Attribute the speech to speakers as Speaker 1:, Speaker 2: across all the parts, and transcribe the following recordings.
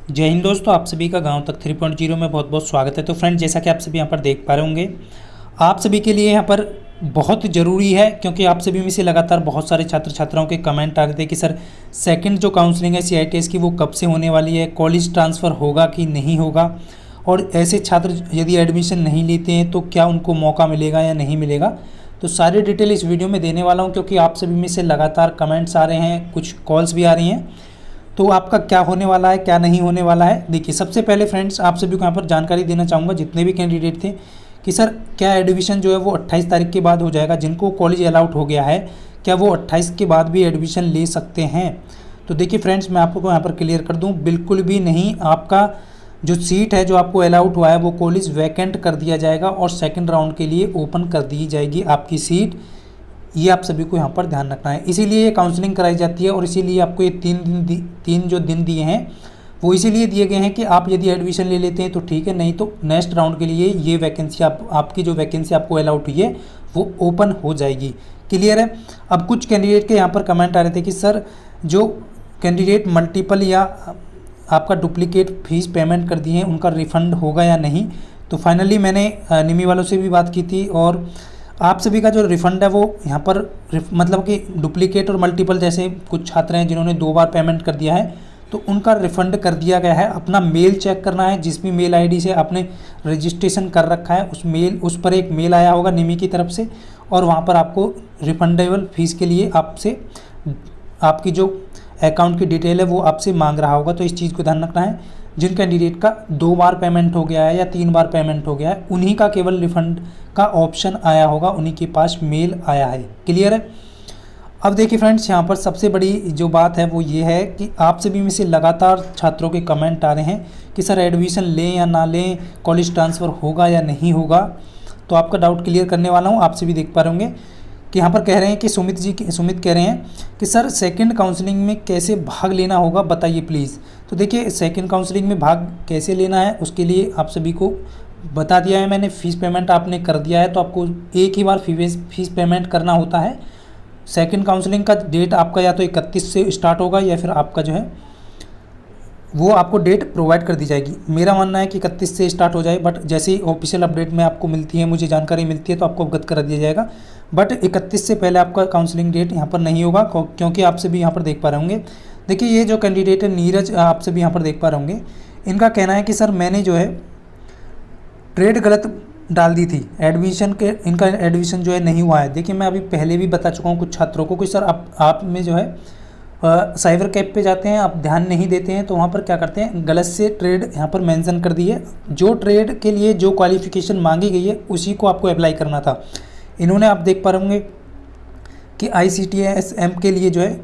Speaker 1: जय हिंद दोस्तों, आप सभी का गांव तक 3.0 में बहुत बहुत स्वागत है। तो फ्रेंड, जैसा कि आप सभी यहाँ पर देख पा रहे होंगे, आप सभी के लिए यहाँ पर बहुत ज़रूरी है, क्योंकि आप सभी में से लगातार बहुत सारे छात्र छात्राओं के कमेंट आ रहे थे कि सर सेकंड जो काउंसलिंग है CITS की वो कब से होने वाली है, कॉलेज ट्रांसफ़र होगा कि नहीं होगा, और ऐसे छात्र यदि एडमिशन नहीं लेते हैं तो क्या उनको मौका मिलेगा या नहीं मिलेगा। तो सारी डिटेल इस वीडियो में देने वाला हूँ, क्योंकि आप सभी में से लगातार कमेंट्स आ रहे हैं, कुछ कॉल्स भी आ रही हैं। तो आपका क्या होने वाला है, क्या नहीं होने वाला है, देखिए सबसे पहले फ्रेंड्स आप सभी को यहाँ पर जानकारी देना चाहूँगा, जितने भी कैंडिडेट थे, कि सर क्या एडमिशन जो है वो 28 तारीख के बाद हो जाएगा। जिनको कॉलेज अलाउट हो गया है, क्या वो 28 के बाद भी एडमिशन ले सकते हैं? तो देखिए फ्रेंड्स, मैं आपको यहाँ पर क्लियर कर दूँ, बिल्कुल भी नहीं। आपका जो सीट है, जो आपको अलाउट हुआ है, वो कॉलेज वैकेंट कर दिया जाएगा और सेकेंड राउंड के लिए ओपन कर दी जाएगी आपकी सीट। ये आप सभी को यहाँ पर ध्यान रखना है, इसीलिए ये काउंसलिंग कराई जाती है, और इसीलिए आपको ये तीन जो दिन दिए हैं वो इसीलिए दिए गए हैं कि आप यदि एडमिशन ले लेते हैं तो ठीक है, नहीं तो नेक्स्ट राउंड के लिए ये वैकेंसी आपकी जो वैकेंसी आपको अलाउट हुई है वो ओपन हो जाएगी। क्लियर है? अब कुछ कैंडिडेट के यहाँ पर कमेंट आ रहे थे कि सर जो कैंडिडेट मल्टीपल या आपका डुप्लीकेट फीस पेमेंट कर दिए हैं उनका रिफ़ंड होगा या नहीं। तो फाइनली मैंने निमी वालों से भी बात की थी, और आप सभी का जो रिफ़ंड है वो यहाँ पर मतलब कि डुप्लीकेट और मल्टीपल जैसे कुछ छात्र हैं जिन्होंने 2 बार पेमेंट कर दिया है, तो उनका रिफ़ंड कर दिया गया है। अपना मेल चेक करना है, जिस भी मेल आईडी से आपने रजिस्ट्रेशन कर रखा है उस पर एक मेल आया होगा निमी की तरफ से, और वहाँ पर आपको रिफंडेबल फ़ीस के लिए आपसे आपकी जो अकाउंट की डिटेल है वो आपसे मांग रहा होगा। तो इस चीज़ को ध्यान रखना है। जिन कैंडिडेट का 2 बार पेमेंट हो गया है या 3 बार पेमेंट हो गया है, उन्हीं का केवल रिफ़ंड का ऑप्शन आया होगा, उन्हीं के पास मेल आया है। क्लियर है? अब देखिए फ्रेंड्स, यहाँ पर सबसे बड़ी जो बात है वो ये है कि आप सभी में से लगातार छात्रों के कमेंट आ रहे हैं कि सर एडमिशन लें या ना लें, कॉलेज ट्रांसफ़र होगा या नहीं होगा। तो आपका डाउट क्लियर करने वाला हूँ। आप सभी देख पा रहे होंगे कि यहाँ पर कह रहे हैं कि सुमित कह रहे हैं कि सर सेकंड काउंसलिंग में कैसे भाग लेना होगा, बताइए प्लीज़। तो देखिए, सेकंड काउंसलिंग में भाग कैसे लेना है उसके लिए आप सभी को बता दिया है मैंने। फ़ीस पेमेंट आपने कर दिया है तो आपको एक ही बार फ़ीस पेमेंट करना होता है। सेकंड काउंसलिंग का डेट आपका या तो 31 से स्टार्ट होगा, या फिर आपका जो है वो आपको डेट प्रोवाइड कर दी जाएगी। मेरा मानना है कि 31 से स्टार्ट हो जाए, बट जैसे ही ऑफिशियल अपडेट में आपको मिलती है, मुझे जानकारी मिलती है, तो आपको अवगत करा दिया जाएगा। बट 31 से पहले आपका काउंसलिंग डेट यहाँ पर नहीं होगा, क्योंकि आप सभी यहाँ पर देख पा रहे होंगे। देखिए, ये जो कैंडिडेट है नीरज, आप सभी यहाँ पर देख पा रहे होंगे, इनका कहना है कि सर मैंने जो है ट्रेड गलत डाल दी थी, इनका एडमिशन जो है नहीं हुआ है। देखिए, मैं अभी पहले भी बता चुका हूँ कुछ छात्रों को कि सर आप में जो है साइबर कैफ पे जाते हैं, आप ध्यान नहीं देते हैं, तो वहाँ पर क्या करते हैं, गलत से ट्रेड यहाँ पर मेंशन कर दी है। जो ट्रेड के लिए जो क्वालिफ़िकेशन मांगी गई है उसी को आपको अप्लाई करना था। इन्होंने, आप देख पा रहे होंगे कि ICTSM के लिए जो है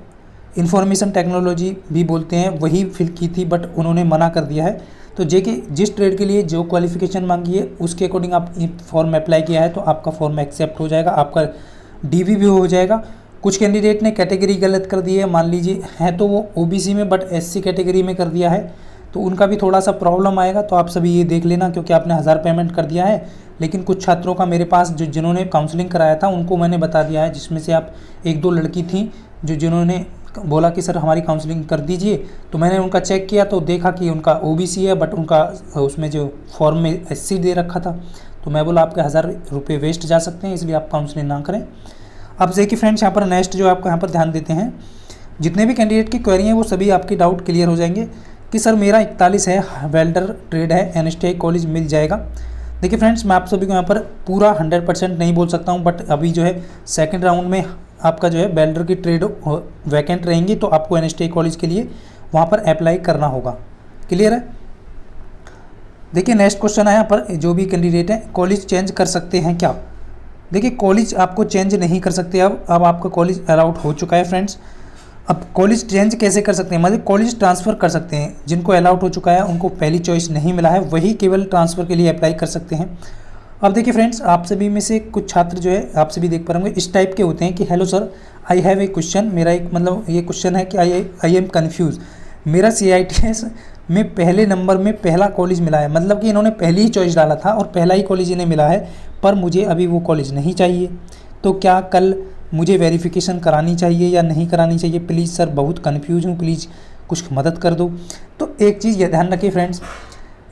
Speaker 1: इंफॉर्मेशन टेक्नोलॉजी भी बोलते हैं, वही फिल की थी, बट उन्होंने मना कर दिया है। तो जिस ट्रेड के लिए जो क्वालिफ़िकेशन मांगी है उसके अकॉर्डिंग आप फॉर्म अप्लाई किया है तो आपका फॉर्म एक्सेप्ट हो जाएगा, आपका DV भी हो जाएगा। कुछ कैंडिडेट ने कैटेगरी गलत कर दी है, मान लीजिए है तो वो OBC में, बट SC कैटेगरी में कर दिया है, तो उनका भी थोड़ा सा प्रॉब्लम आएगा। तो आप सभी ये देख लेना, क्योंकि आपने 1000 पेमेंट कर दिया है। लेकिन कुछ छात्रों का मेरे पास जिन्होंने काउंसलिंग कराया था उनको मैंने बता दिया है, जिसमें से आप 1-2 लड़की थी जिन्होंने बोला कि सर हमारी काउंसलिंग कर दीजिए। तो मैंने उनका चेक किया तो देखा कि उनका OBC है, बट उनका उसमें जो फॉर्म में SC दे रखा था। तो मैं बोला आपके 1000 रुपये वेस्ट जा सकते हैं, इसलिए आप काउंसलिंग ना करें। अब देखिए फ्रेंड्स, यहाँ पर नेक्स्ट जो आपको यहाँ पर ध्यान देते हैं, जितने भी कैंडिडेट की क्वेरी हैं वो सभी आपकी डाउट क्लियर हो जाएंगे कि सर मेरा 41 है, वेल्डर ट्रेड है, NSTI कॉलेज मिल जाएगा। देखिए फ्रेंड्स, मैं आप सभी को यहाँ पर पूरा 100% नहीं बोल सकता हूँ, बट अभी जो है सेकंड राउंड में आपका जो है वेल्डर की ट्रेड वैकेंट रहेंगी, तो आपको NSTI कॉलेज के लिए वहाँ पर अप्लाई करना होगा। क्लियर है? देखिए, नेक्स्ट क्वेश्चन है यहाँ पर, जो भी कैंडिडेट है कॉलेज चेंज कर सकते हैं क्या? देखिए, कॉलेज आपको चेंज नहीं कर सकते। अब आपका कॉलेज अलाउट हो चुका है फ्रेंड्स। अब कॉलेज चेंज कैसे कर सकते हैं, मतलब कॉलेज ट्रांसफ़र कर सकते हैं। जिनको अलाउट हो चुका है, उनको पहली चॉइस नहीं मिला है, वही केवल ट्रांसफ़र के लिए अप्लाई कर सकते हैं। अब देखिए फ्रेंड्स, आप सभी में से कुछ छात्र जो है आप सभी देख पा रहे होंगे, इस टाइप के होते हैं कि hello sir, I have a question. मेरा एक मतलब ये क्वेश्चन है कि आई एम कन्फ्यूज़। मेरा CITS में पहले नंबर में पहला कॉलेज मिला है, मतलब कि इन्होंने पहली ही चॉइस डाला था और पहला ही कॉलेज इन्हें मिला है, पर मुझे अभी वो कॉलेज नहीं चाहिए। तो क्या कल मुझे वेरिफिकेशन करानी चाहिए या नहीं करानी चाहिए? प्लीज़ सर, बहुत कन्फ्यूज़ हूँ, प्लीज़ कुछ मदद कर दो। तो एक चीज़ ये ध्यान रखिए फ्रेंड्स,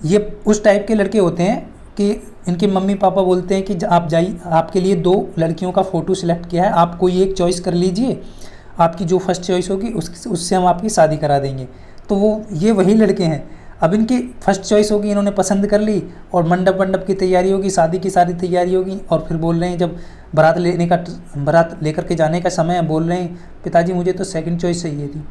Speaker 1: ये उस टाइप के लड़के होते हैं कि इनके मम्मी पापा बोलते हैं कि आप जाइए, आपके लिए 2 लड़कियों का फ़ोटो सिलेक्ट किया है, आप कोई एक चॉइस कर लीजिए, आपकी जो फर्स्ट चॉइस होगी उससे हम आपकी शादी करा देंगे। तो वो ये वही लड़के हैं। अब इनकी फर्स्ट चॉइस होगी, इन्होंने पसंद कर ली और मंडप की तैयारी होगी, शादी की सारी तैयारी होगी, और फिर बोल रहे हैं जब बारात लेकर के जाने का समय है, बोल रहे हैं पिताजी मुझे तो सेकंड चॉइस चाहिए थी,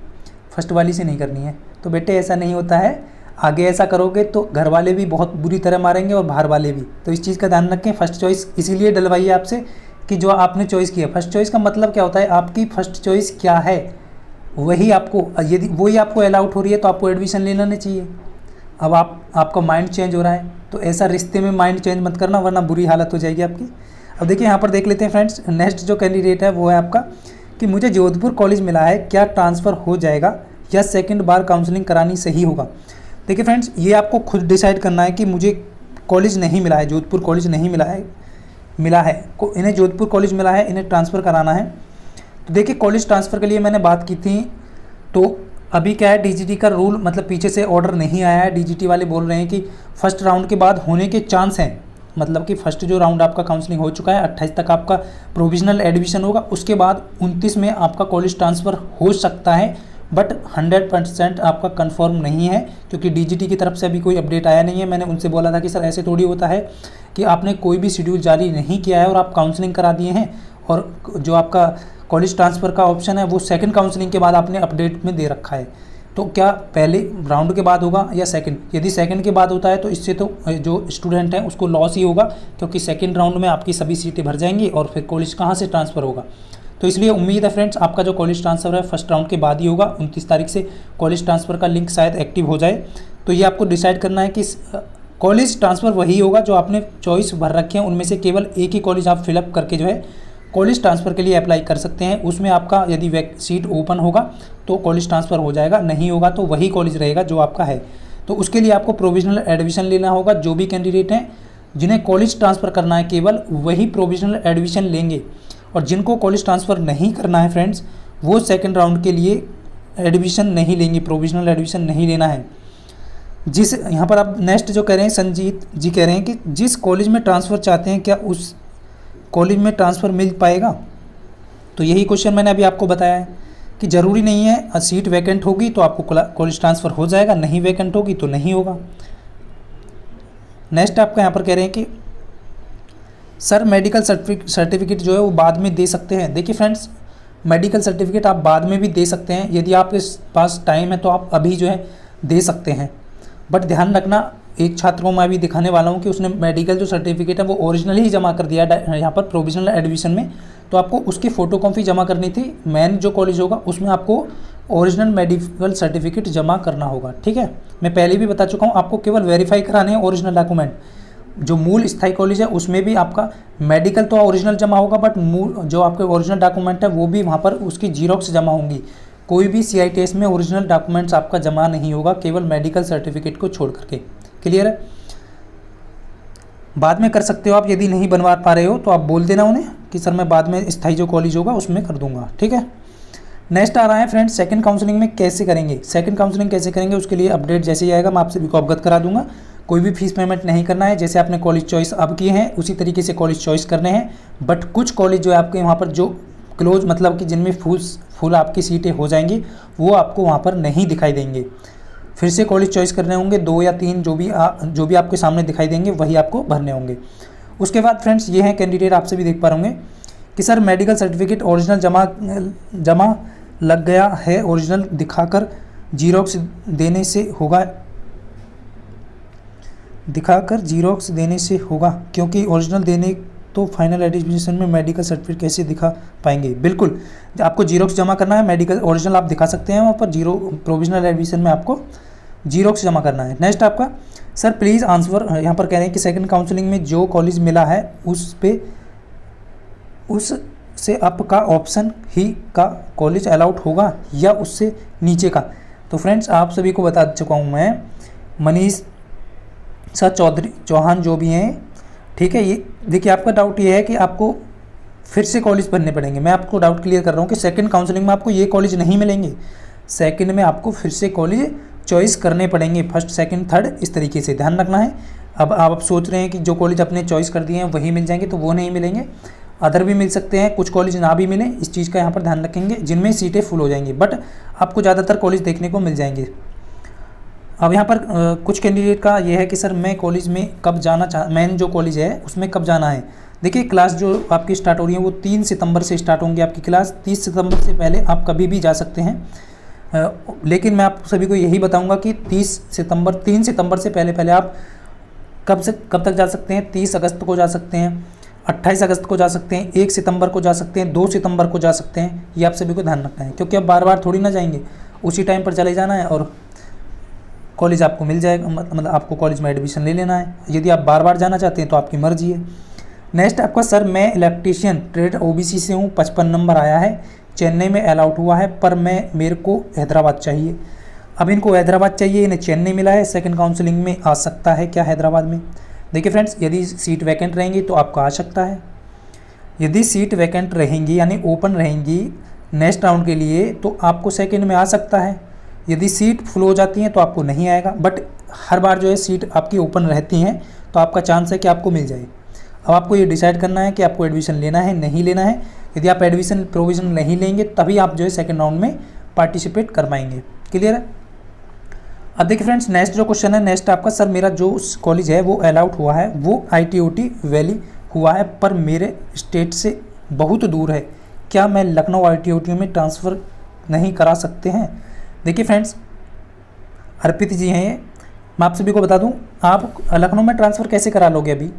Speaker 1: फर्स्ट वाली से नहीं करनी है। तो बेटे ऐसा नहीं होता है, आगे ऐसा करोगे तो घर वाले भी बहुत बुरी तरह मारेंगे और बाहर वाले भी। तो इस चीज़ का ध्यान रखें। फर्स्ट चॉइस इसीलिए डलवाइए आपसे कि जो आपने चॉइस किया, फर्स्ट चॉइस का मतलब क्या होता है, आपकी फर्स्ट चॉइस क्या है वही आपको, यदि वही आपको अलाउड हो रही है तो आपको एडमिशन ले लेना चाहिए। अब आपका माइंड चेंज हो रहा है, तो ऐसा रिश्ते में माइंड चेंज मत करना, वरना बुरी हालत हो जाएगी आपकी। अब देखिए यहाँ पर देख लेते हैं फ्रेंड्स, नेक्स्ट जो कैंडिडेट है वो है आपका कि मुझे जोधपुर कॉलेज मिला है, क्या ट्रांसफ़र हो जाएगा या सेकंड बार काउंसलिंग करानी सही होगा। देखिए फ्रेंड्स, ये आपको खुद डिसाइड करना है कि मुझे कॉलेज नहीं मिला है, जोधपुर कॉलेज नहीं मिला है, इन्हें जोधपुर कॉलेज मिला है, इन्हें ट्रांसफ़र कराना है। तो देखिए कॉलेज ट्रांसफ़र के लिए मैंने बात की थी, तो अभी क्या है, डीजीटी का रूल मतलब पीछे से ऑर्डर नहीं आया है। डीजीटी वाले बोल रहे हैं कि फर्स्ट राउंड के बाद होने के चांस हैं, मतलब कि फर्स्ट जो राउंड आपका काउंसलिंग हो चुका है, 28 तक आपका प्रोविजनल एडमिशन होगा, उसके बाद 29 में आपका कॉलेज ट्रांसफ़र हो सकता है, बट 100% आपका कंफर्म नहीं है, क्योंकि डीजीटी की तरफ से अभी कोई अपडेट आया नहीं है। मैंने उनसे बोला था कि सर ऐसे थोड़ी होता है कि आपने कोई भी शेड्यूल जारी नहीं किया है और आप काउंसलिंग करा दिए हैं, और जो आपका कॉलेज ट्रांसफ़र का ऑप्शन है वो सेकंड काउंसलिंग के बाद आपने अपडेट में दे रखा है। तो क्या पहले राउंड के बाद होगा या सेकंड? यदि सेकंड के बाद होता है तो इससे तो जो स्टूडेंट है उसको लॉस ही होगा, क्योंकि सेकंड राउंड में आपकी सभी सीटें भर जाएंगी और फिर कॉलेज कहाँ से ट्रांसफ़र होगा। तो इसलिए उम्मीद है फ्रेंड्स आपका जो कॉलेज ट्रांसफ़र है फर्स्ट राउंड के बाद ही होगा। 29 तारीख से कॉलेज ट्रांसफ़र का लिंक शायद एक्टिव हो जाए। तो ये आपको डिसाइड करना है कि कॉलेज ट्रांसफ़र वही होगा जो आपने चॉइस भर रखे हैं, उनमें से केवल एक ही कॉलेज आप फिलअप करके जो है कॉलेज ट्रांसफ़र के लिए अप्लाई कर सकते हैं। उसमें आपका यदि सीट ओपन होगा तो कॉलेज ट्रांसफ़र हो जाएगा, नहीं होगा तो वही कॉलेज रहेगा जो आपका है। तो उसके लिए आपको प्रोविजनल एडमिशन लेना होगा। जो भी कैंडिडेट हैं जिन्हें कॉलेज ट्रांसफ़र करना है केवल वही प्रोविजनल एडमिशन लेंगे, और जिनको कॉलेज ट्रांसफ़र नहीं करना है फ्रेंड्स वो सेकंड राउंड के लिए एडमिशन नहीं लेंगे, प्रोविजनल एडमिशन नहीं लेना है। जिस यहाँ पर आप नेक्स्ट जो कह रहे हैं, संजीत जी कह रहे हैं कि जिस कॉलेज में ट्रांसफ़र चाहते हैं क्या उस कॉलेज में ट्रांसफ़र मिल पाएगा। तो यही क्वेश्चन मैंने अभी आपको बताया है कि ज़रूरी नहीं है, सीट वैकेंट होगी तो आपको कॉलेज ट्रांसफ़र हो जाएगा, नहीं वैकेंट होगी तो नहीं होगा। नेक्स्ट आपका यहाँ पर कह रहे हैं कि सर मेडिकल सर्टिफिकेट जो है वो बाद में दे सकते हैं। देखिए फ्रेंड्स, मेडिकल सर्टिफिकेट आप बाद में भी दे सकते हैं, यदि आपके पास टाइम है तो आप अभी जो है दे सकते हैं। बट ध्यान रखना, एक छात्र को मैं अभी दिखाने वाला हूँ कि उसने मेडिकल जो सर्टिफिकेट है वो ओरिजिनल ही जमा कर दिया यहाँ पर प्रोविजनल एडमिशन में, तो आपको उसकी फ़ोटोकॉपी जमा करनी थी। मेन जो कॉलेज होगा उसमें आपको ओरिजिनल मेडिकल सर्टिफिकेट जमा करना होगा, ठीक है। मैं पहले भी बता चुका हूँ, आपको केवल वेरीफाई कराने हैं ओरिजिनल डॉक्यूमेंट। जो मूल स्थायी कॉलेज है उसमें भी आपका मेडिकल तो ओरिजिनल जमा होगा, बट मूल जो आपके ओरिजिनल डॉक्यूमेंट है वो भी वहाँ पर उसकी जीरोक्स जमा होंगी। कोई भी CITS में ओरिजिनल डॉक्यूमेंट्स आपका जमा नहीं होगा, केवल मेडिकल सर्टिफिकेट को छोड़ करके। क्लियर है? बाद में कर सकते हो आप, यदि नहीं बनवा पा रहे हो तो आप बोल देना उन्हें कि सर मैं बाद में स्थायी जो कॉलेज होगा उसमें कर दूंगा, ठीक है। नेक्स्ट आ रहा है फ्रेंड्स, सेकंड काउंसलिंग में कैसे करेंगे। सेकंड काउंसलिंग कैसे करेंगे उसके लिए अपडेट जैसे ही आएगा मैं आपसे भी को अवगत करा दूंगा। कोई भी फीस पेमेंट नहीं करना है, जैसे आपने कॉलेज चॉइस अब किए हैं उसी तरीके से कॉलेज चॉइस करने हैं। बट कुछ कॉलेज जो है आपके वहाँ पर जो क्लोज मतलब कि जिनमें फुल आपकी सीटें हो जाएंगी वो आपको वहाँ पर नहीं दिखाई देंगे। फिर से कॉलेज चॉइस करने होंगे, 2 या 3 जो भी आपके सामने दिखाई देंगे वही आपको भरने होंगे। उसके बाद फ्रेंड्स ये हैं कैंडिडेट, आपसे भी देख पा होंगे कि सर मेडिकल सर्टिफिकेट ओरिजिनल जमा लग गया है, ओरिजिनल दिखाकर जीरोक्स देने से होगा क्योंकि ओरिजिनल देने तो फाइनल एडमिशन में मेडिकल सर्टिफिकेट कैसे दिखा पाएंगे। बिल्कुल, आपको जीरोक्स जमा करना है, मेडिकल ओरिजिनल आप दिखा सकते हैं वहाँ पर, प्रोविजनल एडमिशन में आपको जीरोक्स जमा करना है। नेक्स्ट आपका सर प्लीज़ आंसर, यहाँ पर कह रहे हैं कि सेकंड काउंसलिंग में जो कॉलेज मिला है उससे अप का ऑप्शन ही का कॉलेज अलाउड होगा या उससे नीचे का। तो फ्रेंड्स आप सभी को बता चुका हूँ मैं, मनीष सर चौहान जो भी हैं, ठीक है। ये देखिए आपका डाउट ये है कि आपको फिर से कॉलेज भरने पड़ेंगे। मैं आपको डाउट क्लियर कर रहा हूँ कि सेकंड काउंसलिंग में आपको ये कॉलेज नहीं मिलेंगे। सेकंड में आपको फिर से कॉलेज चॉइस करने पड़ेंगे, फर्स्ट सेकंड थर्ड इस तरीके से, ध्यान रखना है। अब आप सोच रहे हैं कि जो कॉलेज अपने चॉइस कर दिए हैं वही मिल जाएंगे, तो वो नहीं मिलेंगे, अदर भी मिल सकते हैं, कुछ कॉलेज ना भी मिलें, इस चीज़ का यहाँ पर ध्यान रखेंगे, जिनमें सीटें फुल हो जाएंगी, बट आपको ज़्यादातर कॉलेज देखने को मिल जाएंगे। अब यहाँ पर कुछ कैंडिडेट का ये है कि सर मैं कॉलेज में कब जाना मेन जो कॉलेज है उसमें कब जाना है। देखिए क्लास जो आपकी स्टार्ट हो रही है वो 3 सितंबर से स्टार्ट होंगी आपकी क्लास। 30 सितंबर से पहले आप कभी भी जा सकते हैं, लेकिन मैं आप सभी को यही बताऊंगा कि 3 सितंबर से पहले आप कब तक जा सकते हैं। 30 अगस्त को जा सकते हैं, 28 अगस्त को जा सकते हैं, 1 सितंबर को जा सकते हैं, 2 सितंबर को जा सकते हैं, ये आप सभी को ध्यान रखना है, क्योंकि अब बार बार थोड़ी ना जाएंगे, उसी टाइम पर चले जाना है और कॉलेज आपको मिल जाएगा, मतलब आपको कॉलेज में एडमिशन ले लेना है। यदि आप बार बार जाना चाहते हैं तो आपकी मर्जी है। नेक्स्ट आपका, सर मैं इलेक्ट्रीशियन ट्रेड ओबीसी से हूँ, 55 नंबर आया है, चेन्नई में अलॉट हुआ है, पर मेरे को हैदराबाद चाहिए। अब इनको हैदराबाद चाहिए, इन्हें चेन्नई मिला है, सेकंड काउंसलिंग में आ सकता है क्या हैदराबाद में। देखिए फ्रेंड्स, यदि सीट वैकेंट रहेंगी तो आपका आ सकता है, यदि सीट वैकेंट रहेंगी यानी ओपन रहेंगी नेक्स्ट राउंड के लिए तो आपको सेकंड में आ सकता है। यदि सीट फुल हो जाती हैं तो आपको नहीं आएगा, बट हर बार जो है सीट आपकी ओपन रहती हैं तो आपका चांस है कि आपको मिल जाए। अब आपको ये डिसाइड करना है कि आपको एडमिशन लेना है नहीं लेना है। यदि आप एडमिशन प्रोविजन नहीं लेंगे तभी आप जो है सेकंड राउंड में पार्टिसिपेट कर पाएंगे। क्लियर है। अब देखिए फ्रेंड्स, नेक्स्ट जो क्वेश्चन है, नेक्स्ट आपका, सर मेरा जो कॉलेज है वो अलॉट हुआ है, वो ITOT वैली हुआ है, पर मेरे स्टेट से बहुत दूर है, क्या मैं लखनऊ ITOT में ट्रांसफ़र नहीं करा सकते हैं। देखिए फ्रेंड्स, अर्पित जी हैं ये, मैं आप सभी को बता दूं, आप लखनऊ में ट्रांसफ़र कैसे करा लोगे। अभी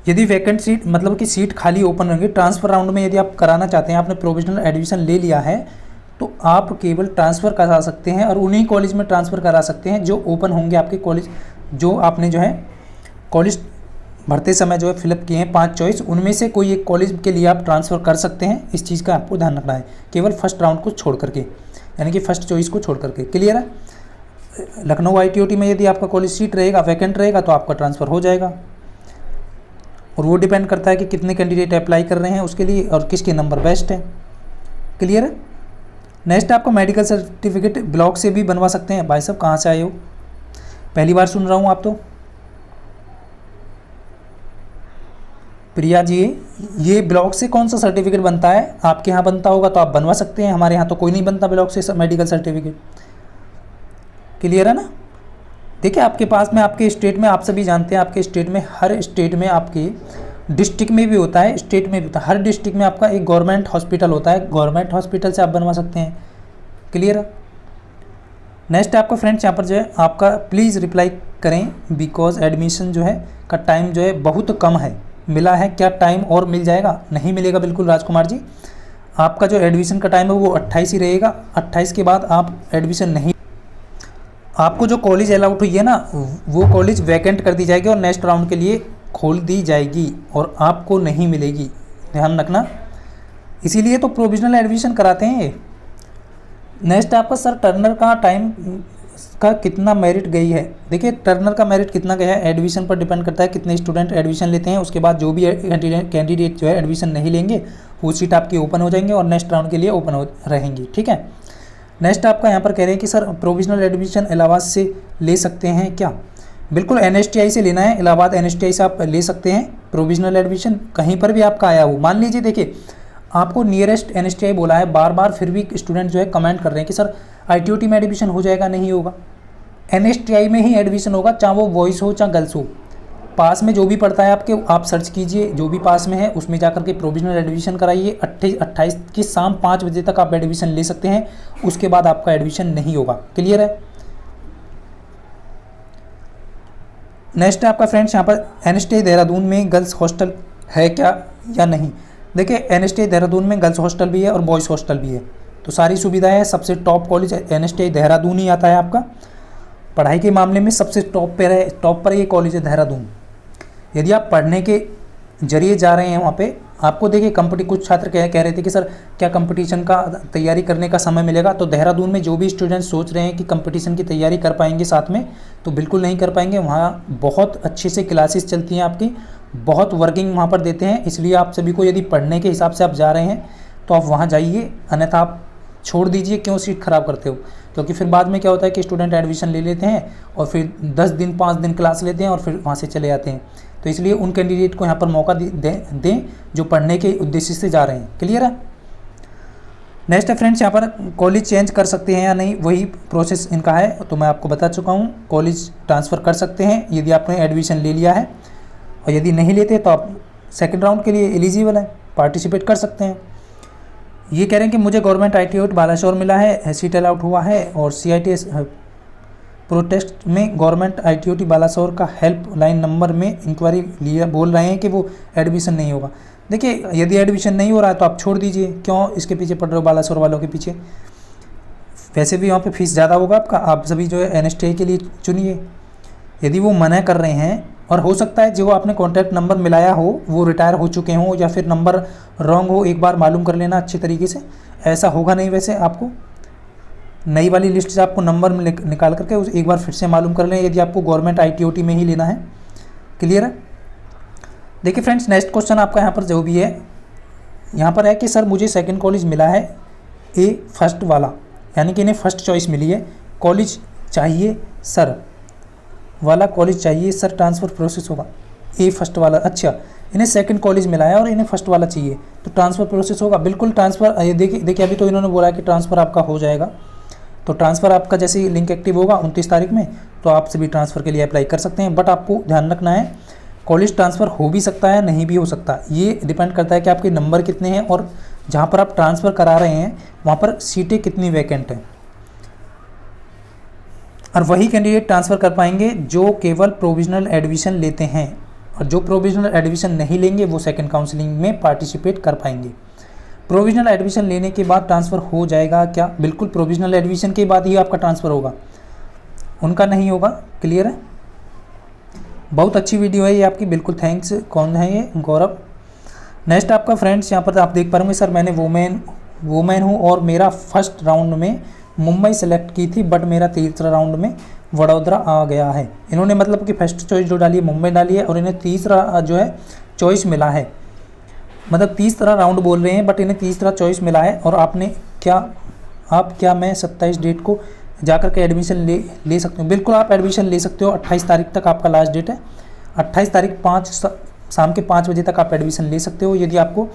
Speaker 1: यदि वैकेंट सीट मतलब कि सीट खाली ओपन रहेंगी, ट्रांसफ़र राउंड में यदि आप कराना चाहते हैं, आपने प्रोविजनल एडमिशन ले लिया है, तो आप केवल ट्रांसफ़र करा सकते हैं और उन्हीं कॉलेज में ट्रांसफ़र करा सकते हैं जो ओपन होंगे आपके कॉलेज, जो आपने जो है कॉलेज भरते समय जो है फिलअप किए हैं 5 चॉइस, उनमें से कोई एक कॉलेज के लिए आप ट्रांसफ़र कर सकते हैं। इस चीज़ का आपको ध्यान रखना है, केवल फर्स्ट राउंड को छोड़ करके, यानी कि फर्स्ट चॉइस को छोड़ करके। क्लियर है। लखनऊ ITOT में यदि आपका कॉलेज सीट रहेगा, वैकेंट रहेगा, तो आपका ट्रांसफ़र हो जाएगा, और वो डिपेंड करता है कि कितने कैंडिडेट अप्लाई कर रहे हैं उसके लिए और किसके नंबर बेस्ट है। क्लियर है। नेक्स्ट आपको मेडिकल सर्टिफिकेट ब्लॉक से भी बनवा सकते हैं। भाई साहब कहाँ से आए हो, पहली बार सुन रहा हूँ आप तो। प्रिया जी, ये ब्लॉक से कौन सा सर्टिफिकेट बनता है, आपके यहाँ बनता होगा तो आप बनवा सकते हैं, हमारे यहाँ तो कोई नहीं बनता ब्लॉक से मेडिकल सर्टिफिकेट। क्लियर है ना। देखिए आपके पास में, आपके स्टेट में, आप सभी जानते हैं आपके स्टेट में, हर स्टेट में, आपके डिस्ट्रिक्ट में भी होता है, स्टेट में भी होता है, हर डिस्ट्रिक्ट में आपका एक गवर्नमेंट हॉस्पिटल होता है, गवर्नमेंट हॉस्पिटल से आप बनवा सकते हैं। क्लियर है। नेक्स्ट आपका फ्रेंड्स, यहाँ पर जो है आपका प्लीज़ रिप्लाई करें, बिकॉज एडमिशन जो है का टाइम जो है बहुत कम है, मिला है क्या टाइम और मिल जाएगा। नहीं मिलेगा बिल्कुल राजकुमार जी, आपका जो एडमिशन का टाइम है वो 28 ही रहेगा, 28 के बाद आप एडमिशन नहीं, आपको जो कॉलेज अलॉट हुई है ना वो कॉलेज वैकेंट कर दी जाएगी और नेक्स्ट राउंड के लिए खोल दी जाएगी और आपको नहीं मिलेगी, ध्यान रखना। इसीलिए तो प्रोविजनल एडमिशन कराते हैं ये। नेक्स्ट आपका, सर टर्नर का टाइम का कितना मेरिट गई है। देखिए टर्नर का मेरिट कितना गया है एडमिशन पर डिपेंड करता है, कितने स्टूडेंट एडमिशन लेते हैं, उसके बाद जो भी कैंडिडेट जो है एडमिशन नहीं लेंगे वो सीट आपकी ओपन हो जाएंगे और नेक्स्ट राउंड के लिए ओपन हो रहेंगी। ठीक है। नेक्स्ट आपका यहाँ पर कह रहे हैं कि सर प्रोविजनल एडमिशन इलाहाबाद से ले सकते हैं क्या। बिल्कुल NSTI से लेना है, इलाहाबाद NSTI से आप ले सकते हैं प्रोविजनल एडमिशन, कहीं पर भी आपका आया हो। मान लीजिए देखिए आपको नियरेस्ट NSTI बोला है बार बार, फिर भी स्टूडेंट जो है कमेंट कर रहे हैं कि सर ITOT में एडमिशन हो जाएगा, नहीं होगा, NSTI में ही एडमिशन होगा, चाहे वो बॉयज़ हो चाहे गर्ल्स हो। पास में जो भी पढ़ता है आपके, आप सर्च कीजिए जो भी पास में है उसमें जाकर के प्रोविजनल एडमिशन कराइए। 28 की शाम 5 बजे तक आप एडमिशन ले सकते हैं, उसके बाद आपका एडमिशन नहीं होगा। क्लियर है। नेक्स्ट आपका फ्रेंड्स, यहाँ पर NSTI देहरादून में गर्ल्स हॉस्टल है क्या या नहीं। देखिए NSTI देहरादून में गर्ल्स हॉस्टल भी है और बॉयज़ हॉस्टल भी है, तो सारी सुविधाएं है। सबसे टॉप कॉलेज NSTI देहरादून ही आता है आपका, पढ़ाई के मामले में सबसे टॉप पर ये कॉलेज है देहरादून। यदि आप पढ़ने के जरिए जा रहे हैं वहाँ पे, आपको देखिए कुछ छात्र कह रहे थे कि सर क्या कंपटीशन का तैयारी करने का समय मिलेगा, तो देहरादून में जो भी स्टूडेंट सोच रहे हैं कि कंपटीशन की तैयारी कर पाएंगे साथ में, तो बिल्कुल नहीं कर पाएंगे। वहाँ बहुत अच्छे से क्लासेस चलती हैं आपकी, बहुत वर्किंग वहाँ पर देते हैं, इसलिए आप सभी को यदि पढ़ने के हिसाब से आप जा रहे हैं तो आप वहाँ जाइए, अन्यथा आप छोड़ दीजिए, क्यों सीट ख़राब करते हो? क्योंकि फिर बाद में क्या होता है कि स्टूडेंट एडमिशन ले लेते हैं और फिर 10 दिन 5 दिन क्लास लेते हैं और फिर वहाँ से चले जाते हैं। तो इसलिए उन कैंडिडेट को यहाँ पर मौका दें जो पढ़ने के उद्देश्य से जा रहे हैं। क्लियर है? नेक्स्ट है फ्रेंड्स, यहाँ पर कॉलेज चेंज कर सकते हैं या नहीं, वही प्रोसेस इनका है। तो मैं आपको बता चुका हूँ, कॉलेज ट्रांसफ़र कर सकते हैं यदि आपने एडमिशन ले लिया है, और यदि नहीं लेते तो आप सेकंड राउंड के लिए एलिजिबल है, पार्टिसिपेट कर सकते हैं। ये कह रहे हैं कि मुझे गवर्नमेंट ITOT बालासोर मिला है, सीट अलाउट हुआ है, और CIT प्रोटेस्ट में गवर्नमेंट ITOT बालासोर का हेल्पलाइन नंबर में इंक्वायरी लिया, बोल रहे हैं कि वो एडमिशन नहीं होगा। देखिए, यदि एडमिशन नहीं हो रहा है तो आप छोड़ दीजिए, क्यों इसके पीछे पड़ रहे हो बालासोर वालों के पीछे? वैसे भी वहाँ पे फीस ज़्यादा होगा आपका, आप सभी जो है NSTI के लिए चुनिए। यदि वो मना कर रहे हैं, और हो सकता है जो आपने कॉन्टैक्ट नंबर मिलाया हो वो रिटायर हो चुके हों, या फिर नंबर रॉन्ग हो, एक बार मालूम कर लेना अच्छी तरीके से। ऐसा होगा नहीं, वैसे आपको नई वाली लिस्ट से आपको नंबर निकाल करके उस एक बार फिर से मालूम कर लें, यदि आपको गवर्नमेंट ITOT में ही लेना है। क्लियर है? देखिए फ्रेंड्स, नेक्स्ट क्वेश्चन आपका यहाँ पर जो भी है, यहाँ पर है कि सर मुझे सेकंड कॉलेज मिला है A फर्स्ट वाला, यानी कि इन्हें फर्स्ट चॉइस मिली है, कॉलेज चाहिए सर, वाला कॉलेज चाहिए सर, ट्रांसफ़र प्रोसेस होगा? A फर्स्ट वाला, अच्छा, इन्हें सेकंड कॉलेज मिला है और इन्हें फर्स्ट वाला चाहिए, तो ट्रांसफ़र प्रोसेस होगा? बिल्कुल ट्रांसफ़र, देखिए अभी तो इन्होंने बोला है कि ट्रांसफ़र आपका हो जाएगा। तो ट्रांसफ़र आपका जैसे ही लिंक एक्टिव होगा 29 तारीख में, तो आप सभी ट्रांसफ़र के लिए अप्लाई कर सकते हैं। बट आपको ध्यान रखना है, कॉलेज ट्रांसफ़र हो भी सकता है, नहीं भी हो सकता। ये डिपेंड करता है कि आपके नंबर कितने हैं और जहाँ पर आप ट्रांसफ़र करा रहे हैं वहाँ पर सीटें कितनी वैकेंट हैं। और वही कैंडिडेट ट्रांसफ़र कर पाएंगे जो केवल प्रोविजनल एडमिशन लेते हैं, और जो प्रोविजनल एडमिशन नहीं लेंगे वो सेकंड काउंसलिंग में पार्टिसिपेट कर पाएंगे। प्रोविजनल एडमिशन लेने के बाद ट्रांसफ़र हो जाएगा क्या? बिल्कुल, प्रोविजनल एडमिशन के बाद ही आपका ट्रांसफ़र होगा, उनका नहीं होगा। क्लियर है? बहुत अच्छी वीडियो है ये आपकी, बिल्कुल थैंक्स। कौन है ये? गौरव। नेक्स्ट आपका फ्रेंड्स, यहाँ पर आप देख पा रहे होंगे, सर मैंने वोमेन हूँ और मेरा फर्स्ट राउंड में मुंबई सेलेक्ट की थी, बट मेरा तीसरा राउंड में वडोदरा आ गया है। इन्होंने मतलब कि फर्स्ट चॉइस जो डाली है मुंबई डाली है, और इन्हें तीसरा जो है चॉइस मिला है, मतलब तीसरा राउंड बोल रहे हैं, बट इन्हें तीसरा चॉइस मिला है। और आपने क्या मैं 27 डेट को जाकर के एडमिशन ले सकते हो? बिल्कुल, आप एडमिशन ले सकते हो। 28 तारीख तक आपका लास्ट डेट है। 28 तारीख शाम के 5 बजे तक आप एडमिशन ले सकते हो। यदि आपको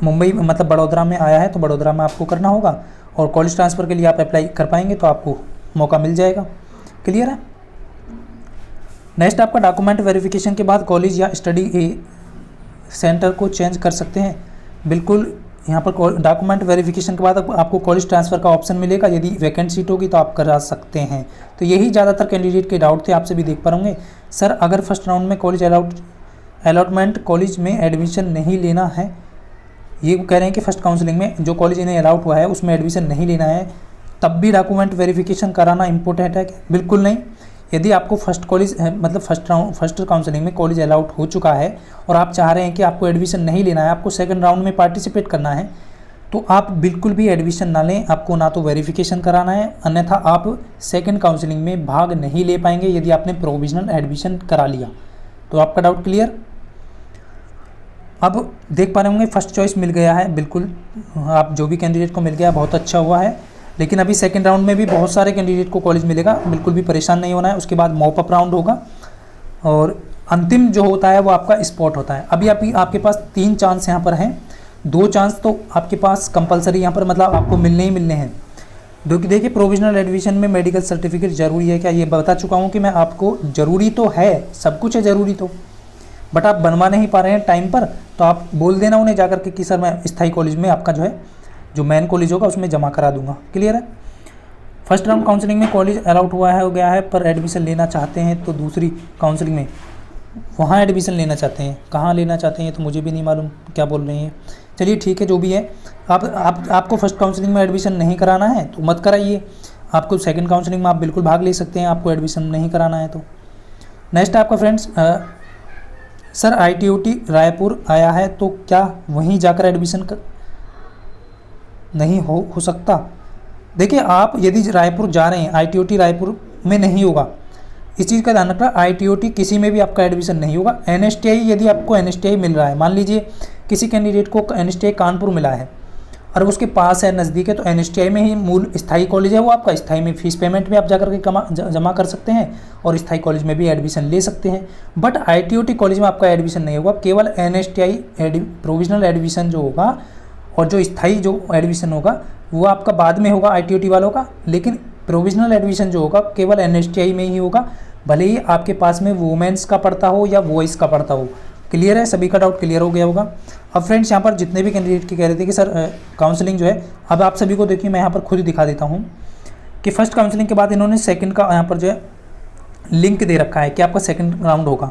Speaker 1: मुंबई मतलब बड़ोदरा में आया है तो बड़ोदरा में आपको करना होगा, और कॉलेज ट्रांसफ़र के लिए आप अप्लाई कर पाएंगे तो आपको मौका मिल जाएगा। क्लियर है? नेक्स्ट आपका डॉक्यूमेंट वेरिफिकेशन के बाद कॉलेज या स्टडी सेंटर को चेंज कर सकते हैं। बिल्कुल, यहाँ पर डॉक्यूमेंट वेरिफिकेशन के बाद आपको कॉलेज ट्रांसफ़र का ऑप्शन मिलेगा, यदि वैकेंट सीट होगी तो आप करा सकते हैं। तो यही ज़्यादातर कैंडिडेट के डाउट थे, आपसे भी देख पा होंगे। सर अगर फर्स्ट राउंड में कॉलेज अलॉटमेंट कॉलेज में एडमिशन नहीं लेना है, ये कह रहे हैं कि फर्स्ट काउंसलिंग में जो कॉलेज इन्हें अलाउट हुआ है उसमें एडमिशन नहीं लेना है, तब भी डॉक्यूमेंट वेरिफिकेशन कराना इंपॉर्टेंट है? बिल्कुल नहीं। यदि आपको फर्स्ट कॉलेज मतलब फर्स्ट काउंसलिंग में कॉलेज अलाउट हो चुका है और आप चाह रहे हैं कि आपको एडमिशन नहीं लेना है, आपको सेकंड राउंड में पार्टिसिपेट करना है, तो आप बिल्कुल भी एडमिशन ना लें। आपको ना तो वेरिफिकेशन कराना है, अन्यथा आप सेकंड काउंसलिंग में भाग नहीं ले पाएंगे यदि आपने प्रोविजनल एडमिशन करा लिया। तो आपका डाउट क्लियर? अब देख पा रहे होंगे फर्स्ट चॉइस मिल गया है। बिल्कुल, आप जो भी कैंडिडेट को मिल गया बहुत अच्छा हुआ है, लेकिन अभी सेकंड राउंड में भी बहुत सारे कैंडिडेट को कॉलेज मिलेगा, बिल्कुल भी परेशान नहीं होना है। उसके बाद मॉप अप राउंड होगा, और अंतिम जो होता है वो आपका स्पॉट होता है। अभी आपके पास 3 चांस यहाँ पर हैं, 2 चांस तो आपके पास कंपलसरी यहाँ पर मतलब आपको मिलने ही मिलने हैं। देखिए, प्रोविजनल एडमिशन में मेडिकल सर्टिफिकेट ज़रूरी है क्या? ये बता चुका हूँ कि मैं आपको, ज़रूरी तो है, सब कुछ है ज़रूरी तो, बट आप बनवा नहीं पा रहे हैं टाइम पर, तो आप बोल देना उन्हें जाकर के कि सर मैं स्थायी कॉलेज में आपका जो है जो मेन कॉलेज होगा उसमें जमा करा दूंगा। क्लियर है? फर्स्ट राउंड काउंसलिंग में कॉलेज अलाउट हुआ है, हो गया है, पर एडमिशन लेना चाहते हैं तो दूसरी काउंसलिंग में वहाँ एडमिशन लेना चाहते हैं। कहाँ लेना चाहते हैं तो मुझे भी नहीं मालूम क्या बोल रहे हैं। चलिए ठीक है, जो भी है, आपको फर्स्ट काउंसलिंग में एडमिशन नहीं कराना है तो मत कराइए। आपको सेकंड काउंसलिंग में आप बिल्कुल भाग ले सकते हैं, आपको एडमिशन नहीं कराना है तो। नेक्स्ट आपका फ्रेंड्स, सर ITOT रायपुर आया है तो क्या वहीं जाकर एडमिशन नहीं हो सकता? देखिए, आप यदि रायपुर जा रहे हैं, ITOT रायपुर में नहीं होगा, इस चीज़ का ध्यान रखना। ITOT किसी में भी आपका एडमिशन नहीं होगा। NSTI, यदि आपको NSTI मिल रहा है, मान लीजिए किसी कैंडिडेट को NSTI कानपुर मिला है और उसके पास है, नज़दीक है, तो NSTI में ही मूल स्थायी कॉलेज है वो आपका। स्थायी में फीस पेमेंट भी आप जाकर के जमा कर सकते हैं और स्थायी कॉलेज में भी एडमिशन ले सकते हैं। बट ITOT कॉलेज में आपका एडमिशन नहीं होगा, केवल NSTI प्रोविजनल एडमिशन जो होगा और जो स्थायी जो एडमिशन होगा वो आपका बाद में होगा ITOT वालों का, लेकिन प्रोविजनल एडमिशन जो होगा केवल NSTI में ही होगा, भले ही आपके पास में वुमेन्स का पढ़ता हो या वॉइस का पढ़ता हो। क्लियर है, सभी का डाउट क्लियर हो गया होगा। अब फ्रेंड्स यहाँ पर जितने भी कैंडिडेट की कह रहे थे कि सर काउंसलिंग जो है, अब आप सभी को देखिए मैं यहाँ पर खुद दिखा देता हूँ कि फर्स्ट काउंसलिंग के बाद इन्होंने सेकंड का यहाँ पर जो है लिंक दे रखा है कि आपका सेकंड राउंड होगा।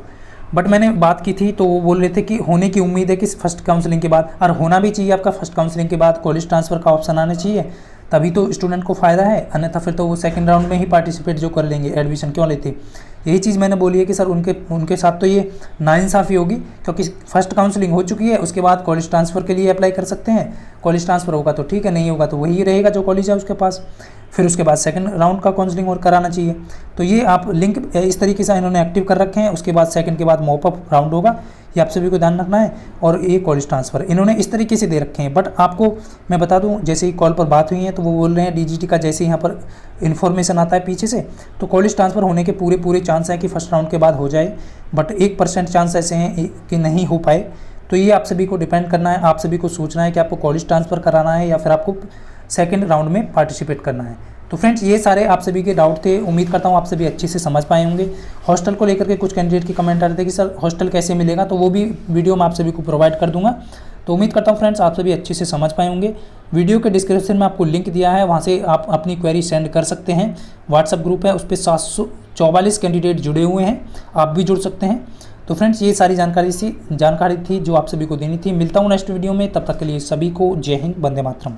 Speaker 1: बट मैंने बात की थी तो वो बोल रहे थे कि होने की उम्मीद है कि फर्स्ट काउंसलिंग के बाद, और होना भी चाहिए आपका फर्स्ट काउंसलिंग के बाद कॉलेज ट्रांसफ़र का ऑप्शन आना चाहिए, तभी तो स्टूडेंट को फ़ायदा है, अन्यथा फिर तो वो सेकंड राउंड में ही पार्टिसिपेट जो कर लेंगे, एडमिशन क्यों लेते। यही चीज़ मैंने बोली है कि सर उनके साथ तो ये नाइंसाफ़ी होगी, क्योंकि फर्स्ट काउंसलिंग हो चुकी है, उसके बाद कॉलेज ट्रांसफ़र के लिए अप्लाई कर सकते हैं। कॉलेज ट्रांसफ़र होगा तो ठीक है, नहीं होगा तो वही रहेगा जो कॉलेज है उसके पास। फिर उसके बाद सेकंड राउंड का काउंसलिंग और कराना चाहिए। तो ये आप लिंक इस तरीके से इन्होंने एक्टिव कर रखे हैं। उसके बाद सेकंड के बाद मॉप अप राउंड होगा, ये आप सभी को ध्यान रखना है। और ये कॉलेज ट्रांसफ़र इन्होंने इस तरीके से दे रखे हैं। बट आपको मैं बता दूं, जैसे ही कॉल पर बात हुई है तो वो बोल रहे हैं DGT का जैसे यहाँ पर इन्फॉर्मेशन आता है पीछे से, तो कॉलेज ट्रांसफ़र होने के पूरे चांस हैं कि फर्स्ट राउंड के बाद हो जाए, बट 1% चांस ऐसे हैं कि नहीं हो पाए। तो ये आप सभी को डिपेंड करना है, आप सभी को सोचना है कि आपको कॉलेज ट्रांसफ़र कराना है या फिर आपको सेकेंड राउंड में पार्टिसिपेट करना है। तो फ्रेंड्स ये सारे आप सभी के डाउट थे, उम्मीद करता हूँ आप सभी अच्छे से समझ पाए होंगे। हॉस्टल को लेकर के कुछ कैंडिडेट की कमेंट आ रहे थे कि सर हॉस्टल कैसे मिलेगा, तो वो भी वीडियो मैं आप सभी को प्रोवाइड कर दूंगा। तो उम्मीद करता हूँ फ्रेंड्स आप सभी अच्छे से समझ पाए होंगे। वीडियो के डिस्क्रिप्शन में आपको लिंक दिया है, वहाँ से आप अपनी क्वेरी सेंड कर सकते हैं। व्हाट्सअप ग्रुप है, उस पर 744 कैंडिडेट जुड़े हुए हैं, आप भी जुड़ सकते हैं। तो फ्रेंड्स ये सारी जानकारी थी जो आप सभी को देनी थी। मिलता हूँ नेक्स्ट वीडियो में, तब तक के लिए सभी को जय हिंद, वंदे मातरम।